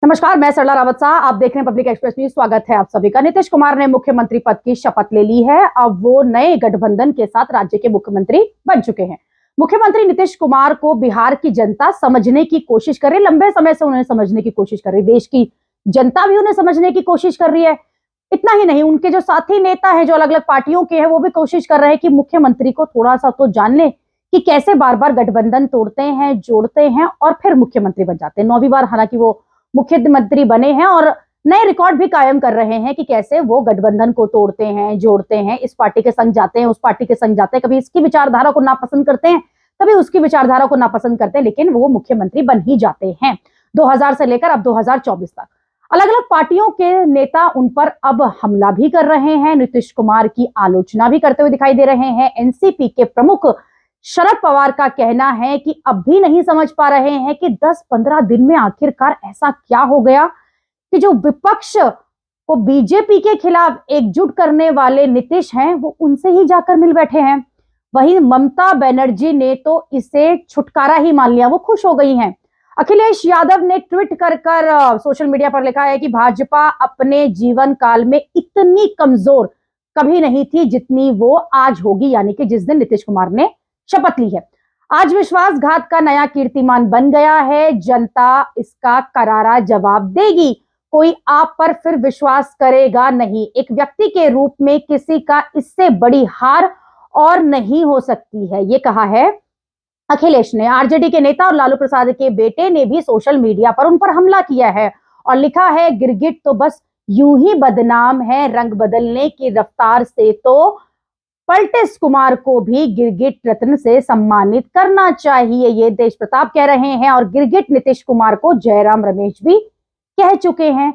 नमस्कार, मैं सरला रावत शाह, आप देख रहे हैं पब्लिक एक्सप्रेस न्यूज। स्वागत है आप सभी का। नीतीश कुमार ने मुख्यमंत्री पद की शपथ ले ली है। अब वो नए गठबंधन के साथ राज्य के मुख्यमंत्री बन चुके हैं। मुख्यमंत्री नीतीश कुमार को बिहार की जनता समझने की कोशिश कर रही है। लंबे समय से उन्हें समझने की कोशिश कर रही है। देश की जनता भी उन्हें समझने की कोशिश कर रही है। इतना ही नहीं, उनके जो साथी नेता है जो अलग अलग पार्टियों के हैं, वो भी कोशिश कर रहे हैं कि मुख्यमंत्री को थोड़ा सा तो जान ले कि कैसे बार बार गठबंधन तोड़ते हैं, जोड़ते हैं और फिर मुख्यमंत्री बन जाते हैं। 9वीं बार हालांकि वो मुख्यमंत्री बने हैं और नए रिकॉर्ड भी कायम कर रहे हैं कि कैसे वो गठबंधन को तोड़ते हैं, जोड़ते हैं, इस पार्टी के संग जाते हैं, उस पार्टी के संग जाते हैं, कभी इसकी विचारधारा को नापसंद करते हैं, कभी उसकी विचारधारा को नापसंद करते हैं, लेकिन वो मुख्यमंत्री बन ही जाते हैं। 2000 से लेकर अब 2024 तक अलग अलग पार्टियों के नेता उन पर अब हमला भी कर रहे हैं, नीतीश कुमार की आलोचना भी करते हुए दिखाई दे रहे हैं। एनसीपी के प्रमुख शरद पवार का कहना है कि अब भी नहीं समझ पा रहे हैं कि 10-15 दिन में आखिरकार ऐसा क्या हो गया कि जो विपक्ष को बीजेपी के खिलाफ एकजुट करने वाले नीतीश हैं, वो उनसे ही जाकर मिल बैठे हैं। वहीं ममता बनर्जी ने तो इसे छुटकारा ही मान लिया, वो खुश हो गई हैं। अखिलेश यादव ने ट्वीट कर सोशल मीडिया पर लिखा है कि भाजपा अपने जीवन काल में इतनी कमजोर कभी नहीं थी जितनी वो आज होगी, यानी कि जिस दिन नीतीश कुमार ने शपथ ली है। आज विश्वासघात का नया कीर्तिमान बन गया है। जनता इसका करारा जवाब देगी। कोई आप पर फिर विश्वास करेगा नहीं। एक व्यक्ति के रूप में किसी का इससे बड़ी हार और नहीं हो सकती है, ये कहा है अखिलेश ने। आरजेडी के नेता और लालू प्रसाद के बेटे ने भी सोशल मीडिया पर उन पर हमला किया है और लिखा है, गिरगिट तो बस यूं ही बदनाम है, रंग बदलने की रफ्तार से तो पलटेस कुमार को भी गिरगिट रत्न से सम्मानित करना चाहिए, ये देश प्रताप कह रहे हैं। और गिरगिट नीतीश कुमार को जयराम रमेश भी कह चुके हैं।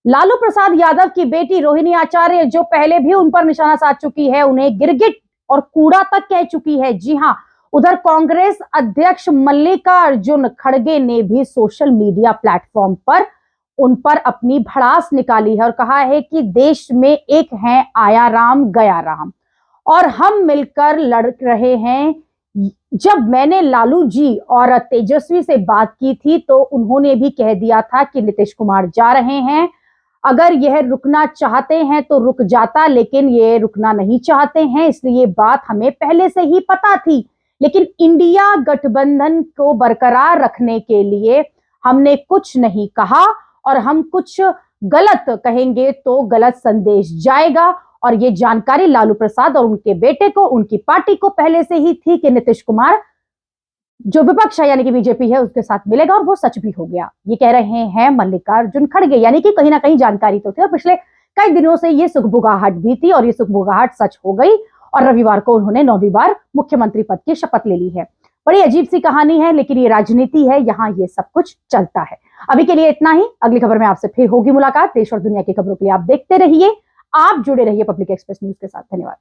लालू प्रसाद यादव की बेटी रोहिणी आचार्य जो पहले भी उन पर निशाना साध चुकी है, उन्हें गिरगिट और कूड़ा तक कह चुकी है। जी हां, उधर कांग्रेस अध्यक्ष मल्लिकार्जुन खड़गे ने भी सोशल मीडिया प्लेटफॉर्म पर उन पर अपनी भड़ास निकाली है और कहा है कि देश में एक है आया राम गया राम और हम मिलकर लड़ रहे हैं। जब मैंने लालू जी और तेजस्वी से बात की थी तो उन्होंने भी कह दिया था कि नीतीश कुमार जा रहे हैं, अगर यह रुकना चाहते हैं तो रुक जाता, लेकिन ये रुकना नहीं चाहते हैं, इसलिए ये बात हमें पहले से ही पता थी। लेकिन इंडिया गठबंधन को बरकरार रखने के लिए हमने कुछ नहीं कहा और हम कुछ गलत कहेंगे तो गलत संदेश जाएगा। और ये जानकारी लालू प्रसाद और उनके बेटे को, उनकी पार्टी को पहले से ही थी कि नीतीश कुमार जो विपक्ष है यानी कि बीजेपी है उसके साथ मिलेगा, और वो सच भी हो गया, ये कह रहे हैं मल्लिकार्जुन खड़गे। यानी कि कहीं ना कहीं जानकारी तो थी और पिछले कई दिनों से ये सुगबुगाहट भी थी और ये सुगबुगाहट सच हो गई और रविवार को उन्होंने 9वीं बार मुख्यमंत्री पद की शपथ ले ली है। बड़ी अजीब सी कहानी है, लेकिन ये राजनीति है, यहाँ ये सब कुछ चलता है। अभी के लिए इतना ही। अगली खबर में आपसे फिर होगी मुलाकात। देश और दुनिया की खबरों के लिए आप देखते रहिए, आप जुड़े रहिए पब्लिक एक्सप्रेस न्यूज के साथ। धन्यवाद।